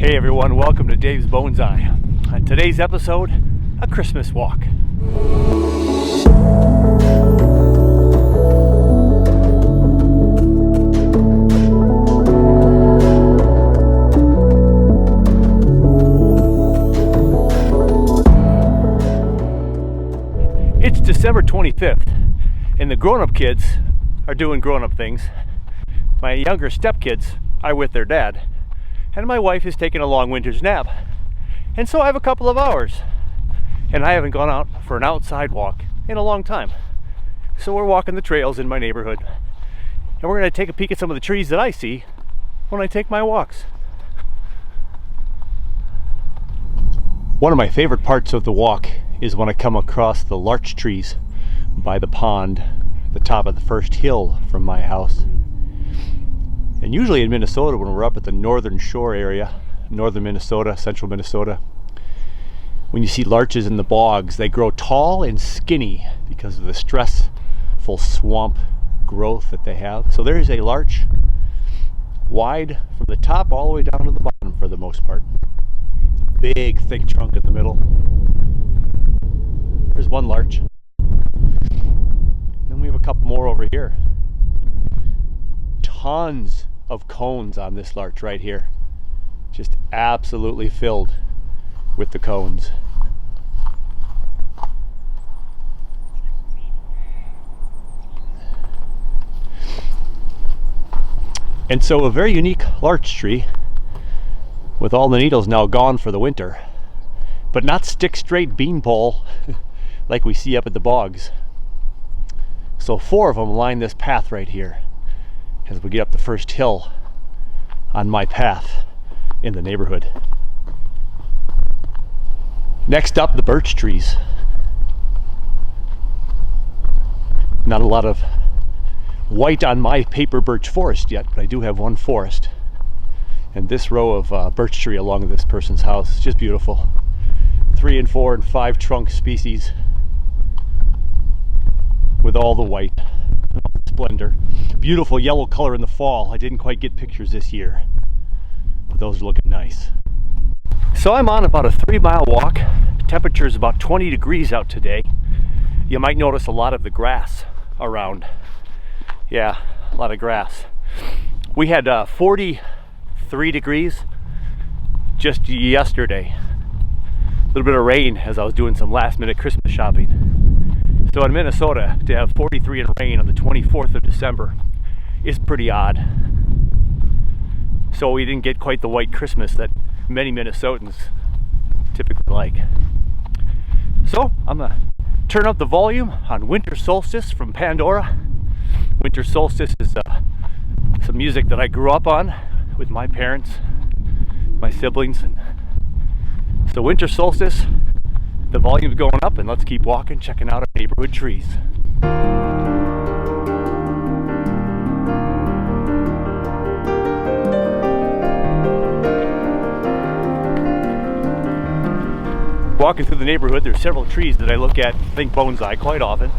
Hey everyone, welcome to Dave's Bonsai. On today's episode, a Christmas walk. It's December 25th, and the grown-up kids are doing grown-up things. My younger stepkids are with their dad, and my wife is taking a long winter's nap. And so I have a couple of hours, and I haven't gone out for an outside walk in a long time. So we're walking the trails in my neighborhood, and we're going to take a peek at some of the trees that I see when I take my walks. One of my favorite parts of the walk is when I come across the larch trees by the pond at the top of the first hill from my house. And usually in Minnesota, when we're up at the northern shore area, northern Minnesota, central Minnesota, when you see larches in the bogs, they grow tall and skinny because of the stressful swamp growth that they have. So there's a larch, wide from the top all the way down to the bottom for the most part. Big, thick trunk in the middle. There's one larch. Then we have a couple more over here. Tons of cones on this larch right here. Just absolutely filled with the cones. And so a very unique larch tree with all the needles now gone for the winter, but not stick straight beanpole like we see up at the bogs. So 4 of them line this path right here as we get up the first hill on my path in the neighborhood. Next up, the birch trees. Not a lot of white on my paper birch forest yet, but I do have one forest. And this row of birch tree along this person's house is just beautiful. 3 and 4 and 5 trunk species with all the white and all the splendor. Beautiful yellow color in the fall. I didn't quite get pictures this year, but those are looking nice. So I'm on about a 3-mile walk. Temperature is about 20 degrees out today. You might notice a lot of the grass around. Yeah, a lot of grass. We had 43 degrees just yesterday. A little bit of rain as I was doing some last minute Christmas shopping. So in Minnesota, to have 43 and rain on the 24th of December is pretty odd. So we didn't get quite the white Christmas that many Minnesotans typically like. So I'm gonna turn up the volume on Winter Solstice from Pandora. Winter Solstice is some music that I grew up on with my parents, my siblings. And so Winter Solstice, the volume's going up, and let's keep walking, checking out our neighborhood trees. Walking through the neighborhood, there's several trees that I look at, think bonsai quite often.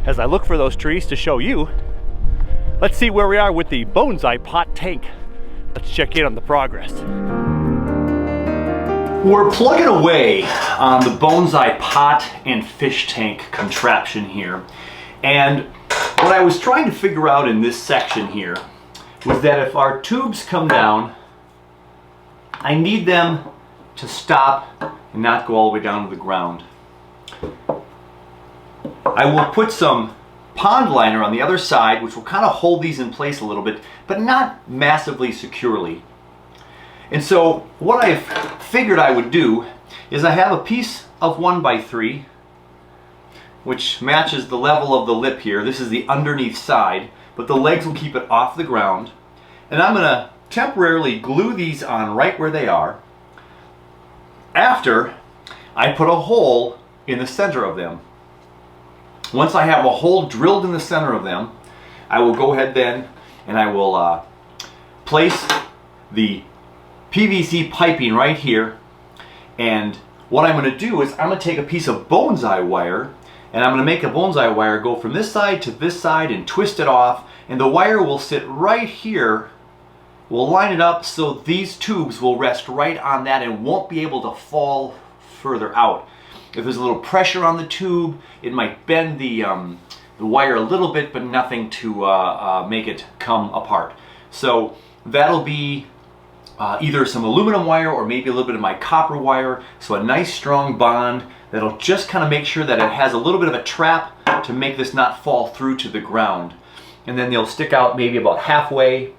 As I look for those trees to show you, let's see where we are with the bonsai pot tank. Let's check in on the progress. We're plugging away on the bonsai pot and fish tank contraption here. And what I was trying to figure out in this section here was that if our tubes come down, I need them to stop and not go all the way down to the ground. I will put some pond liner on the other side, which will kind of hold these in place a little bit, but not massively securely. And so what I figured I would do is I have a piece of 1x3, which matches the level of the lip here. This is the underneath side, but the legs will keep it off the ground. And I'm going to temporarily glue these on right where they are after I put a hole in the center of them. Once I have a hole drilled in the center of them, I will go ahead then and I will place the PVC piping right here. And what I'm going to do is I'm going to take a piece of bonsai wire, and I'm going to make a bonsai wire go from this side to this side and twist it off, and the wire will sit right here we'll line it up so these tubes will rest right on that and won't be able to fall further out. If there's a little pressure on the tube, it might bend the wire a little bit, but nothing to make it come apart. So that'll be either some aluminum wire or maybe a little bit of my copper wire. So a nice strong bond that'll just kind of make sure that it has a little bit of a trap to make this not fall through to the ground. And then they'll stick out maybe about halfway.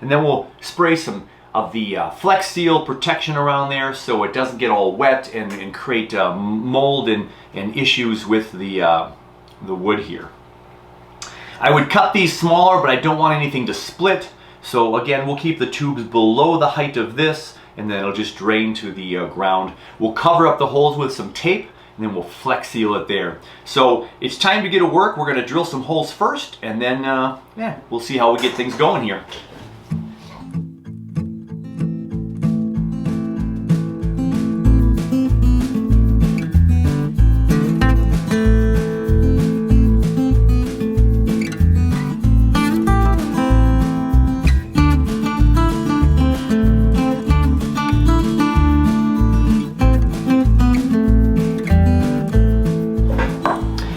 And then we'll spray some of the Flex Seal protection around there so it doesn't get all wet and create mold and issues with the wood here. I would cut these smaller, but I don't want anything to split. So again, we'll keep the tubes below the height of this, and then it'll just drain to the ground. We'll cover up the holes with some tape, and then we'll Flex Seal it there. So it's time to get to work. We're going to drill some holes first, and then yeah, we'll see how we get things going here.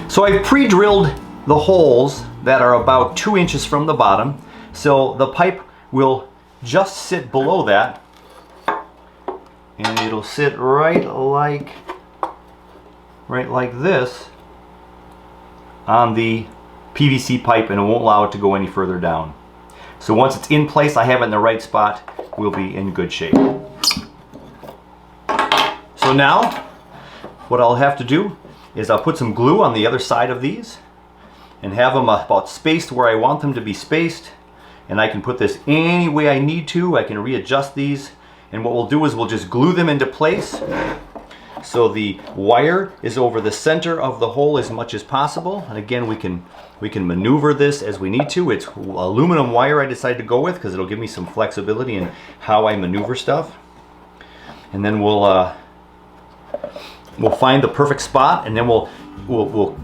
So I've pre-drilled the holes that are about 2 inches from the bottom. So the pipe will just sit below that, and it'll sit right like this on the PVC pipe, and it won't allow it to go any further down. So once it's in place, I have it in the right spot, we'll be in good shape. So now what I'll have to do is I'll put some glue on the other side of these and have them about spaced where I want them to be spaced, and I can put this any way I need to. I can readjust these, and what we'll do is we'll just glue them into place so the wire is over the center of the hole as much as possible. And again, we can maneuver this as we need to. It's aluminum wire I decided to go with because it'll give me some flexibility in how I maneuver stuff. And then we'll find the perfect spot, and then we'll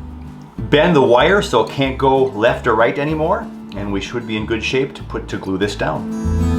bend the wire so it can't go left or right anymore, and we should be in good shape to glue this down.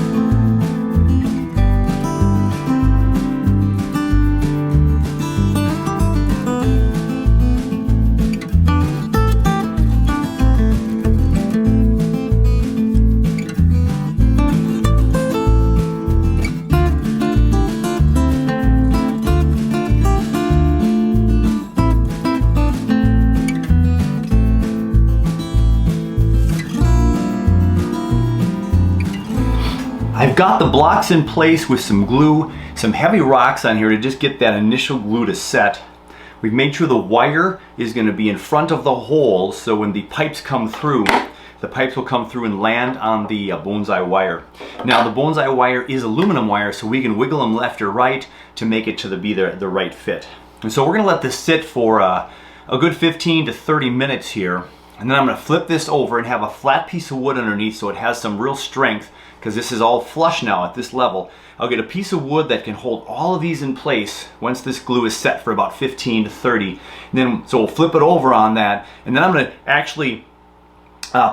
I've got the blocks in place with some glue, some heavy rocks on here to just get that initial glue to set. We've made sure the wire is going to be in front of the hole, so when the pipes come through, the pipes will come through and land on the Bonsai wire. Now the Bonsai wire is aluminum wire, so we can wiggle them left or right to make it to be the right fit. And so we're going to let this sit for a good 15 to 30 minutes here. And then I'm going to flip this over and have a flat piece of wood underneath so it has some real strength, because this is all flush now at this level. I'll get a piece of wood that can hold all of these in place once this glue is set for about 15 to 30. And then, so we'll flip it over on that, and then I'm going to actually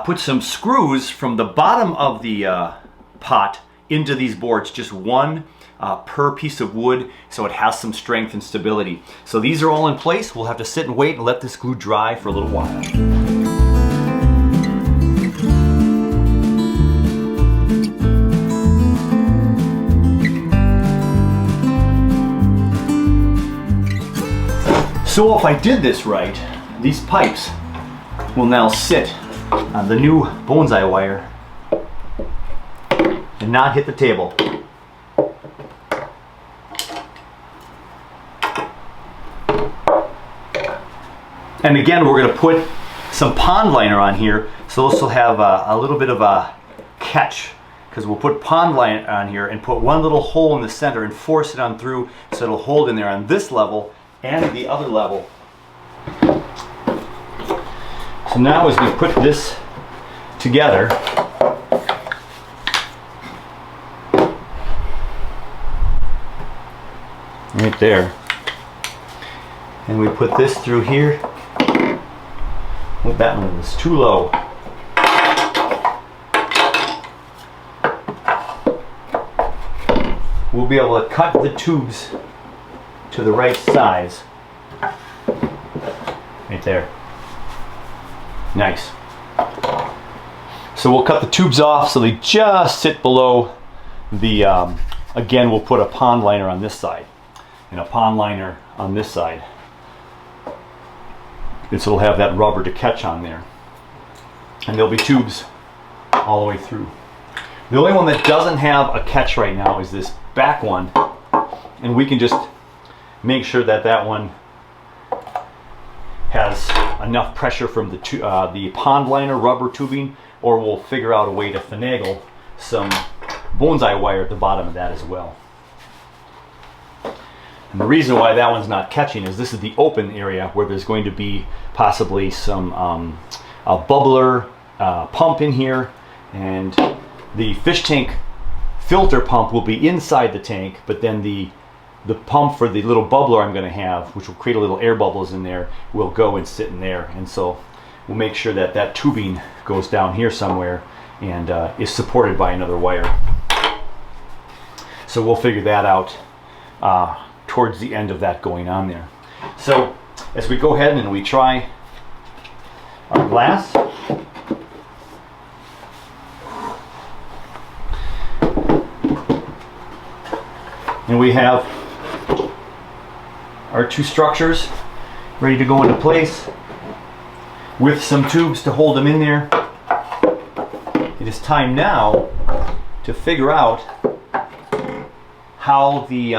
put some screws from the bottom of the pot into these boards, just one per piece of wood, so it has some strength and stability. So these are all in place. We'll have to sit and wait and let this glue dry for a little while. So if I did this right, these pipes will now sit on the new Bonsai wire and not hit the table. And again, we're going to put some pond liner on here, so this will have a little bit of a catch, because we'll put pond liner on here and put one little hole in the center and force it on through so it'll hold in there on this level and the other level. So now as we put this together, right there, and we put this through here. Oh, that one was too low. we'll be able to cut the tubes to the right size. Right there. Nice. So we'll cut the tubes off so they just sit below the, again, we'll put a pond liner on this side and a pond liner on this side. And so it'll have that rubber to catch on there. And there'll be tubes all the way through. The only one that doesn't have a catch right now is this back one. And we can just make sure that that one has enough pressure from the pond liner rubber tubing, or we'll figure out a way to finagle some bonsai wire at the bottom of that as well. And the reason why that one's not catching is this is the open area where there's going to be possibly some a bubbler pump in here, and the fish tank filter pump will be inside the tank, but then the pump for the little bubbler I'm going to have, which will create a little air bubbles in there, will go and sit in there. And so we'll make sure that that tubing goes down here somewhere and is supported by another wire. So we'll figure that out towards the end of that going on there. So as we go ahead and we try our glass, and we have our two structures ready to go into place with some tubes to hold them in there. It is time now to figure out how the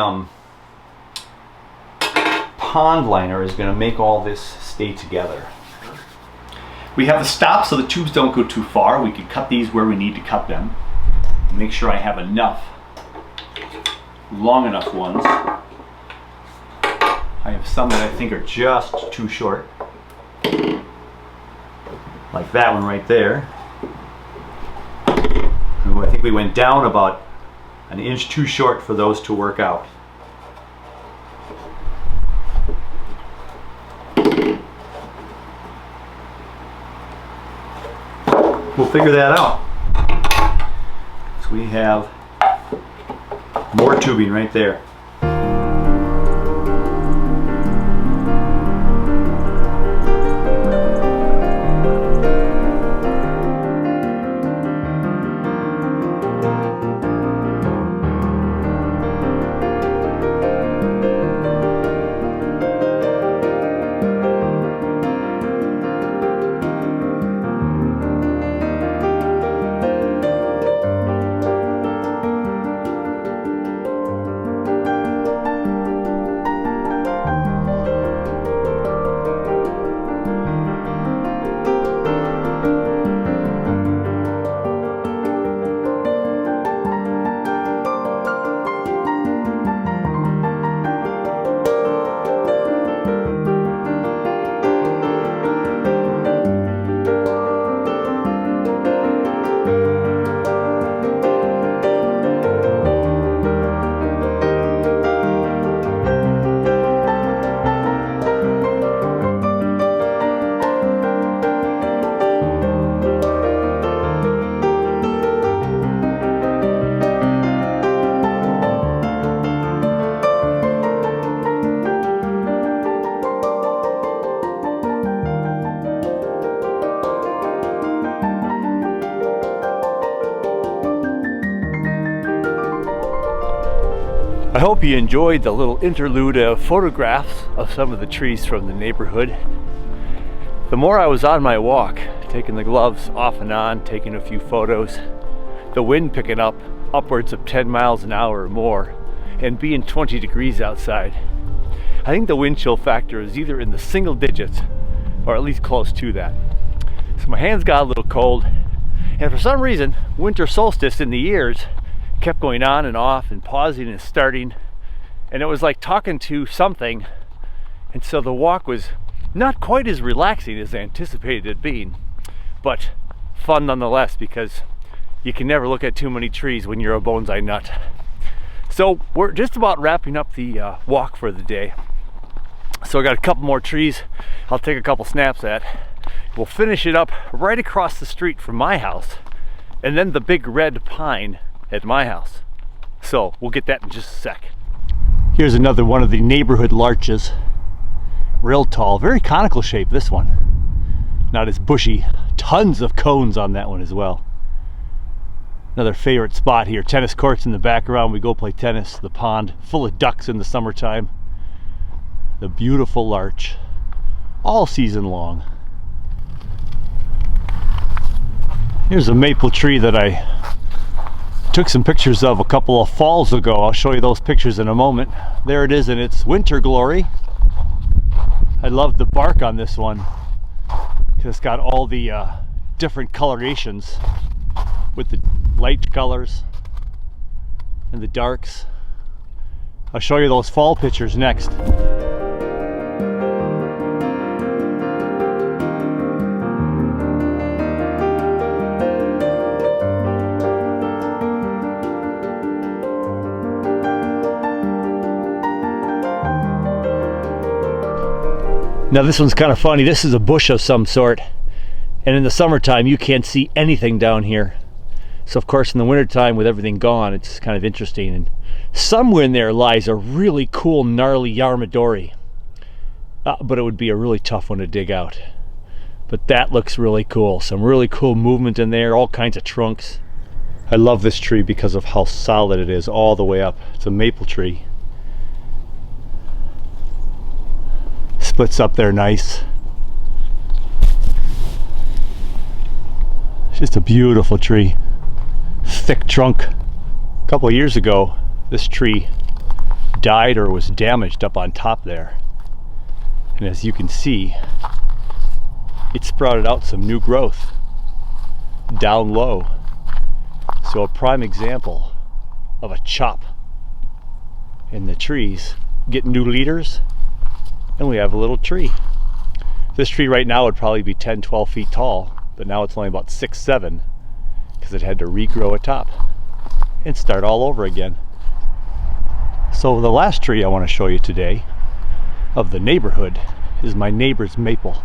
pond liner is going to make all this stay together. We have the stop so the tubes don't go too far. We can cut these where we need to cut them. Make sure I have enough long enough ones. I have some that I think are just too short, like that one right there. Ooh, I think we went down about an inch too short for those to work out. We'll figure that out. So we have more tubing right there. I hope you enjoyed the little interlude of photographs of some of the trees from the neighborhood. The more I was on my walk, taking the gloves off and on, taking a few photos, the wind picking up upwards of 10 miles an hour or more, and being 20 degrees outside, I think the wind chill factor is either in the single digits or at least close to that. So my hands got a little cold, and for some reason, winter solstice in the ears kept going on and off and pausing and starting, and it was like talking to something. And so the walk was not quite as relaxing as I anticipated it being, but fun nonetheless, because you can never look at too many trees when you're a bonsai nut. So we're just about wrapping up the walk for the day. So I got a couple more trees I'll take a couple snaps at. We'll finish it up right across the street from my house, and then the big red pine at my house. So we'll get that in just a sec. Here's another one of the neighborhood larches. Real tall, very conical shape, this one. Not as bushy. Tons of cones on that one as well. Another favorite spot here. Tennis courts in the background. We go play tennis. The pond full of ducks in the summertime. The beautiful larch. All season long. Here's a maple tree that I took some pictures of a couple of falls ago. I'll show you those pictures in a moment. There it is in its winter glory. I love the bark on this one because it's got all the different colorations with the light colors and the darks. I'll show you those fall pictures next. Now this one's kind of funny. This is a bush of some sort, and in the summertime you can't see anything down here. So of course in the wintertime with everything gone, it's kind of interesting. And somewhere in there lies a really cool gnarly Yarmadori, but it would be a really tough one to dig out. But that looks really cool. Some really cool movement in there, all kinds of trunks. I love this tree because of how solid it is all the way up. It's a maple tree. Splits up there nice. It's just a beautiful tree. Thick trunk. A couple of years ago, this tree died or was damaged up on top there. And as you can see, it sprouted out some new growth down low. So a prime example of a chop in the trees. Get new leaders, and we have a little tree. This tree right now would probably be 10-12 feet tall, but now it's only about 6-7 because it had to regrow a top and start all over again. So the last tree I want to show you today of the neighborhood is my neighbor's maple.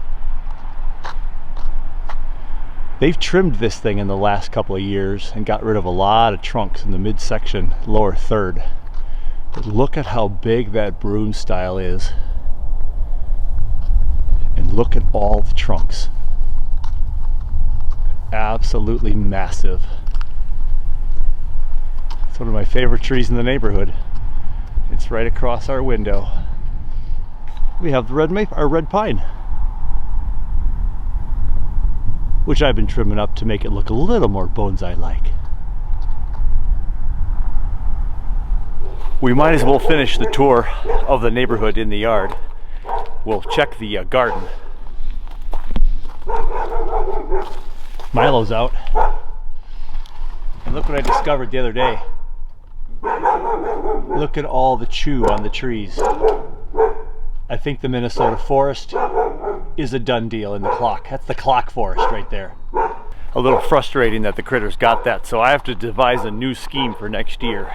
They've trimmed this thing in the last couple of years and got rid of a lot of trunks in the midsection, lower third. But look at how big that broom style is. And look at all the trunks. Absolutely massive. It's one of my favorite trees in the neighborhood. It's right across our window. We have the red pine, which I've been trimming up to make it look a little more bonsai-like. We might as well finish the tour of the neighborhood in the yard. We'll check the garden. Milo's out. And look what I discovered the other day. Look at all the chew on the trees. I think the Minnesota forest is a done deal in the clock. That's the clock forest right there. A little frustrating that the critters got that, so I have to devise a new scheme for next year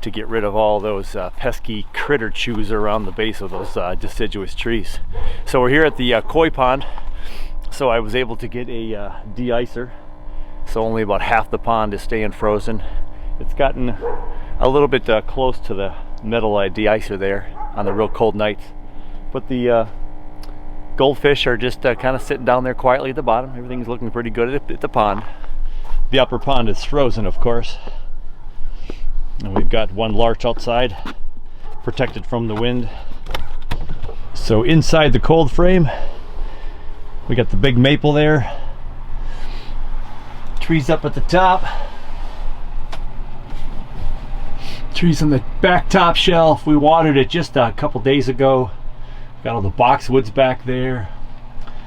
to get rid of all those pesky critter chews around the base of those deciduous trees. So we're here at the koi pond. So I was able to get a de-icer. So only about half the pond is staying frozen. It's gotten a little bit close to the metal de-icer there on the real cold nights. But the goldfish are just kind of sitting down there quietly at the bottom. Everything's looking pretty good at the pond. The upper pond is frozen, of course. And we've got one larch outside, protected from the wind. So inside the cold frame, we got the big maple there. Trees up at the top. Trees on the back top shelf. We watered it just a couple days ago. Got all the boxwoods back there.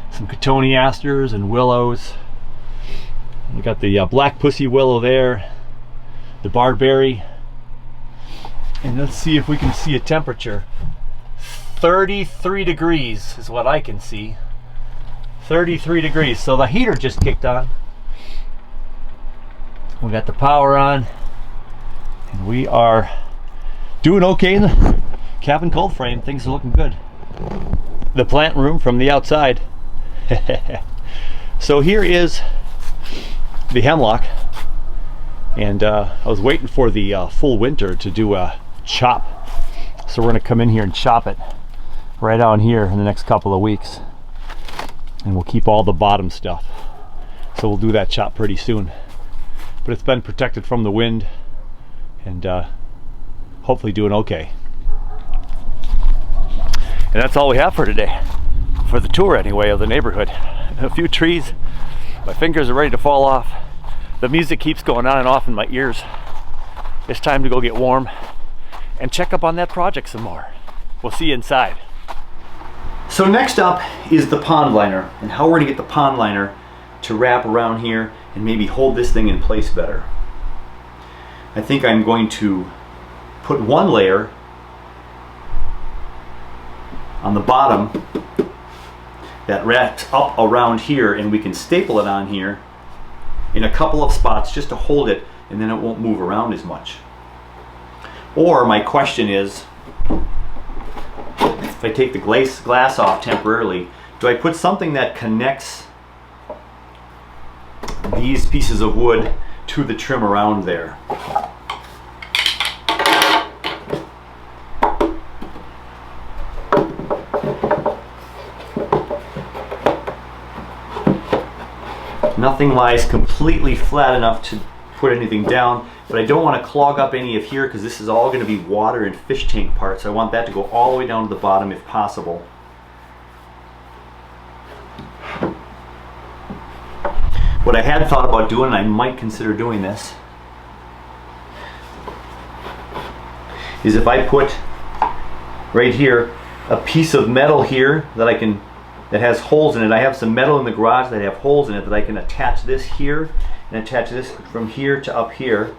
Some cotoneasters and willows. We got the black pussy willow there. The barberry. And let's see if we can see a temperature. 33 degrees is what I can see. 33 degrees. So the heater just kicked on. We got the power on. And we are doing okay in the cabin cold frame. Things are looking good. The plant room from the outside. So here is the hemlock. And I was waiting for the full winter to do a chop. So we're gonna come in here and chop it right down here in the next couple of weeks. And we'll keep all the bottom stuff. So we'll do that chop pretty soon. But it's been protected from the wind and hopefully doing okay. And that's all we have for today. For the tour anyway of the neighborhood. A few trees. My fingers are ready to fall off. The music keeps going on and off in my ears. It's time to go get warm and check up on that project some more. We'll see you inside. So next up is the pond liner and how we're gonna get the pond liner to wrap around here and maybe hold this thing in place better. I think I'm going to put one layer on the bottom that wraps up around here, and we can staple it on here in a couple of spots just to hold it, and then it won't move around as much. Or my question is, if I take the glass off temporarily, do I put something that connects these pieces of wood to the trim around there? Nothing lies completely flat enough to put anything down, but I don't want to clog up any of here because this is all going to be water and fish tank parts. So I want that to go all the way down to the bottom if possible. What I had thought about doing, and I might consider doing this, is if I put right here a piece of metal here that has holes in it. I have some metal in the garage that have holes in it that I can attach this here and attach this from here to up here.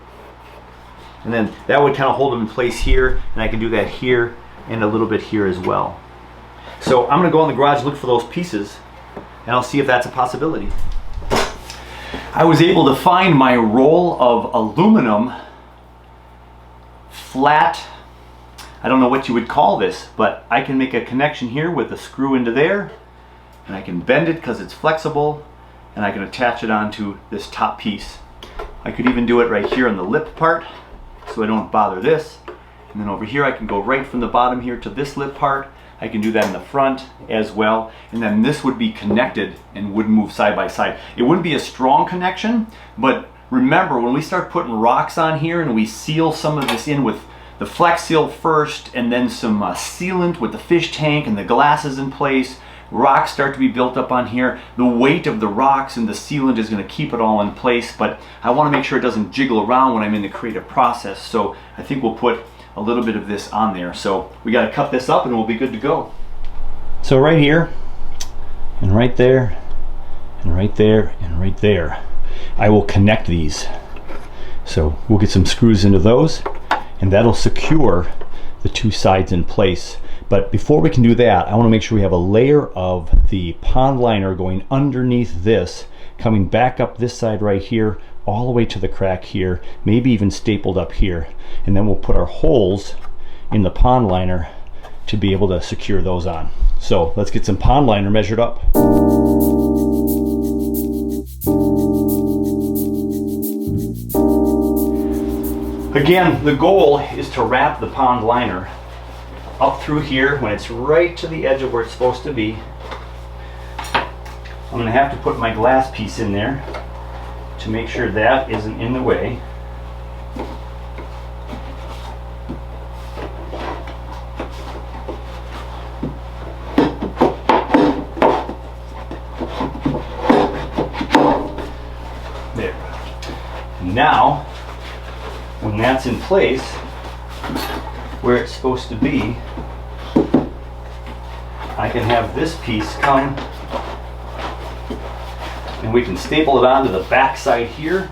And then that would kind of hold them in place here, and I can do that here and a little bit here as well. So I'm gonna go in the garage and look for those pieces, and I'll see if that's a possibility. I was able to find my roll of aluminum flat, I don't know what you would call this, but I can make a connection here with a screw into there, and I can bend it because it's flexible, and I can attach it onto this top piece. I could even do it right here on the lip part so I don't bother this. And then over here I can go right from the bottom here to this lip part. I can do that in the front as well. And then this would be connected and would move side by side. It wouldn't be a strong connection, but remember when we start putting rocks on here and we seal some of this in with the Flex Seal first and then some sealant with the fish tank and the glasses in place, rocks start to be built up on here. The weight of the rocks and the sealant is going to keep it all in place, but I want to make sure it doesn't jiggle around when I'm in the creative process. So I think we'll put a little bit of this on there. So we got to cut this up and we'll be good to go. So right here and right there and right there and right there, I will connect these. So we'll get some screws into those and that'll secure the two sides in place. But before we can do that, I want to make sure we have a layer of the pond liner going underneath this, coming back up this side right here, all the way to the crack here, maybe even stapled up here. And then we'll put our holes in the pond liner to be able to secure those on. So let's get some pond liner measured up. Again, the goal is to wrap the pond liner up through here when it's right to the edge of where it's supposed to be. I'm going to have to put my glass piece in there to make sure that isn't in the way. There. Now, when that's in place, where it's supposed to be, I can have this piece come and we can staple it onto the back side here.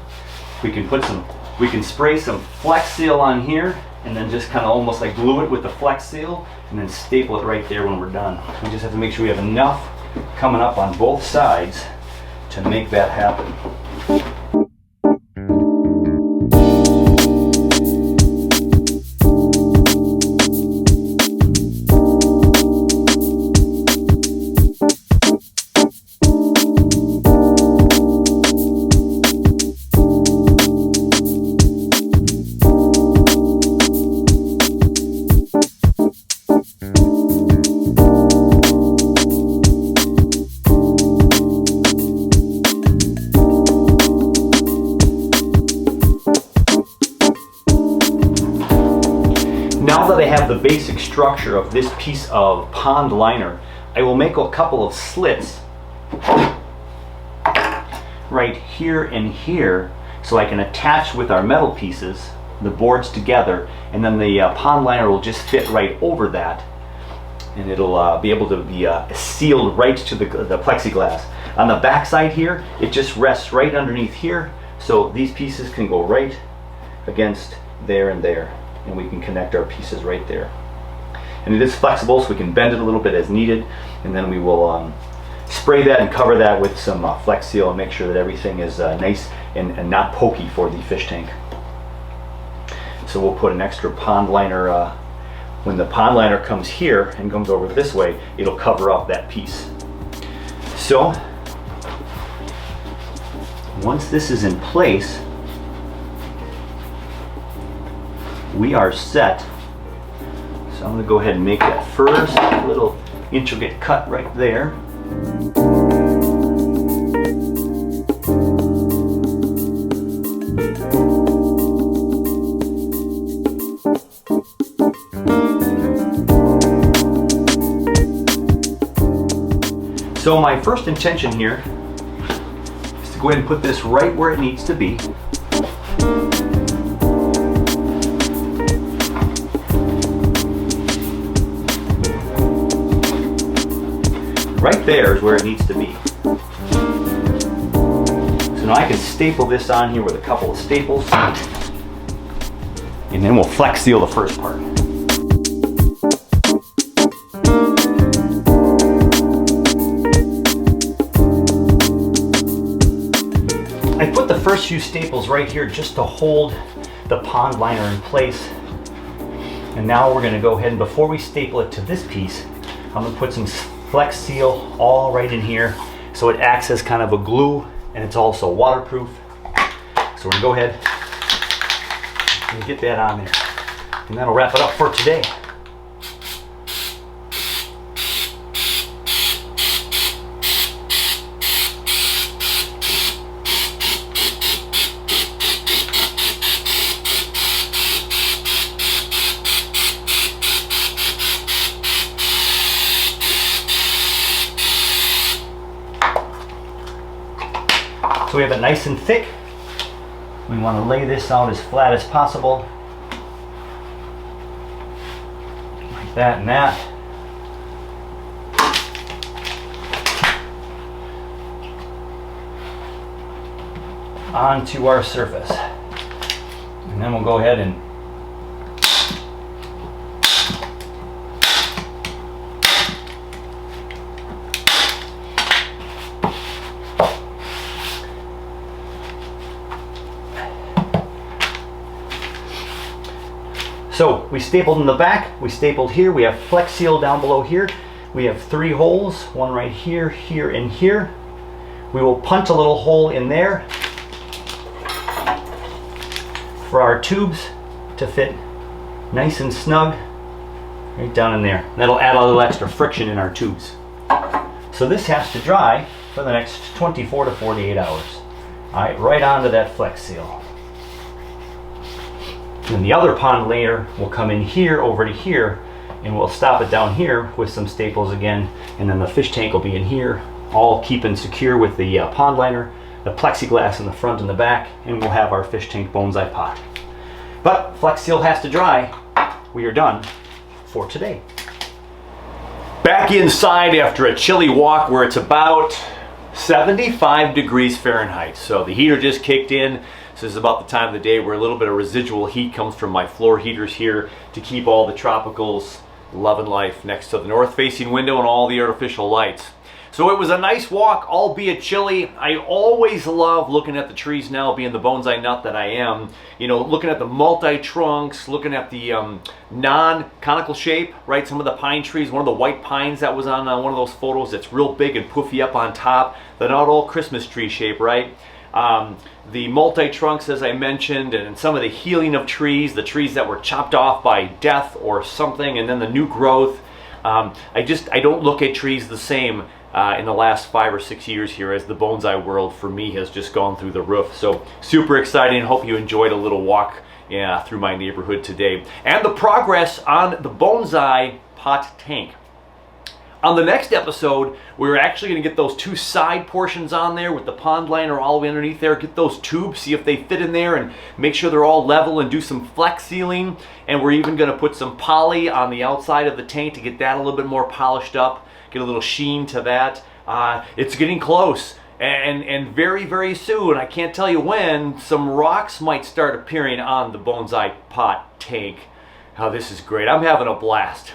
We can spray some Flex Seal on here and then just kind of almost like glue it with the Flex Seal and then staple it right there when we're done. We just have to make sure we have enough coming up on both sides to make that happen. now that I have the basic structure of this piece of pond liner, I will make a couple of slits right here and here so I can attach with our metal pieces the boards together, and then the pond liner will just fit right over that, and it'll be able to be sealed right to the plexiglass. On the back side here, it just rests right underneath here, so these pieces can go right against there and there, and we can connect our pieces right there. And it is flexible, so we can bend it a little bit as needed, and then we will spray that and cover that with some Flex Seal and make sure that everything is nice and not pokey for the fish tank. So we'll put an extra pond liner, when the pond liner comes here and comes over this way, it'll cover up that piece. So once this is in place, we are set. So I'm going to go ahead and make that first little intricate cut right there. So my first intention here is to go ahead and put this right where it needs to be. Right there is where it needs to be. So now I can staple this on here with a couple of staples, and then we'll Flex Seal the first part. I put the first few staples right here just to hold the pond liner in place. And now we're going to go ahead and, before we staple it to this piece, I'm going to put some Flex Seal all right in here so it acts as kind of a glue, and it's also waterproof. So we're going to go ahead and get that on there, and that'll wrap it up for today. So we have it nice and thick. We want to lay this out as flat as possible. Like that and that. Onto our surface. And then we'll go ahead and so we stapled in the back, we stapled here, we have Flex Seal down below here. We have 3 holes, one right here, here, and here. We will punch a little hole in there for our tubes to fit nice and snug right down in there. That'll add a little extra friction in our tubes. So this has to dry for the next 24 to 48 hours. All right, right onto that Flex Seal. And the other pond layer will come in here over to here, and we'll stop it down here with some staples again, and then the fish tank will be in here, all keeping secure with the pond liner, the plexiglass in the front and the back, and we'll have our fish tank bonsai pot. But Flex Seal has to dry. We are done for today. Back inside after a chilly walk where it's about 75 degrees Fahrenheit. So the heater just kicked in. So this is about the time of the day where a little bit of residual heat comes from my floor heaters here to keep all the tropicals loving life next to the north facing window and all the artificial lights. So it was a nice walk, albeit chilly. I always love looking at the trees now, being the bonsai nut that I am. You know, looking at the multi-trunks, looking at the non-conical shape, right? Some of the pine trees, one of the white pines that was on one of those photos that's real big and poofy up on top. They're not all Christmas tree shape, right? The multi-trunks, as I mentioned, and some of the healing of trees, the trees that were chopped off by death or something, and then the new growth. I don't look at trees the same in the last 5 or 6 years here, as the bonsai world for me has just gone through the roof. So super exciting. Hope you enjoyed a little walk through my neighborhood today. And the progress on the bonsai pot tank. On the next episode, we're actually going to get those two side portions on there with the pond liner all the way underneath there. Get those tubes, see if they fit in there, and make sure they're all level, and do some flex sealing. And we're even going to put some poly on the outside of the tank to get that a little bit more polished up, get a little sheen to that. It's getting close. And very, very soon, I can't tell you when, some rocks might start appearing on the bonsai pot tank. Oh, this is great. I'm having a blast.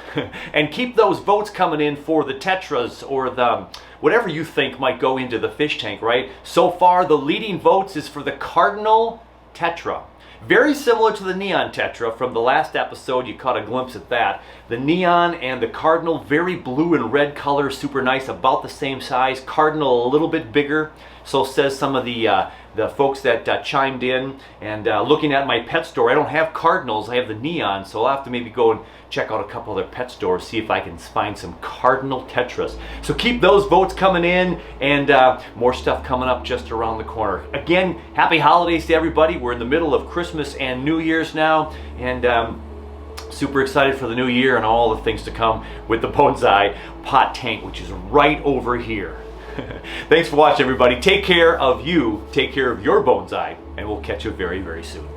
And keep those votes coming in for the tetras or the whatever you think might go into the fish tank, right? So far, the leading votes is for the cardinal tetra. Very similar to the neon tetra from the last episode. You caught a glimpse at that. The neon and the cardinal, very blue and red color, super nice, about the same size. Cardinal a little bit bigger. So says some of the folks that chimed in. And looking at my pet store, I don't have cardinals, I have the neon, so I'll have to maybe go and check out a couple other pet stores, see if I can find some cardinal tetras. So keep those votes coming in, and more stuff coming up just around the corner. Again, happy holidays to everybody. We're in the middle of Christmas and New Year's now, and super excited for the new year and all the things to come with the bonsai pot tank, which is right over here. Thanks for watching, everybody. Take care of you, take care of your bonsai, and we'll catch you very, very soon.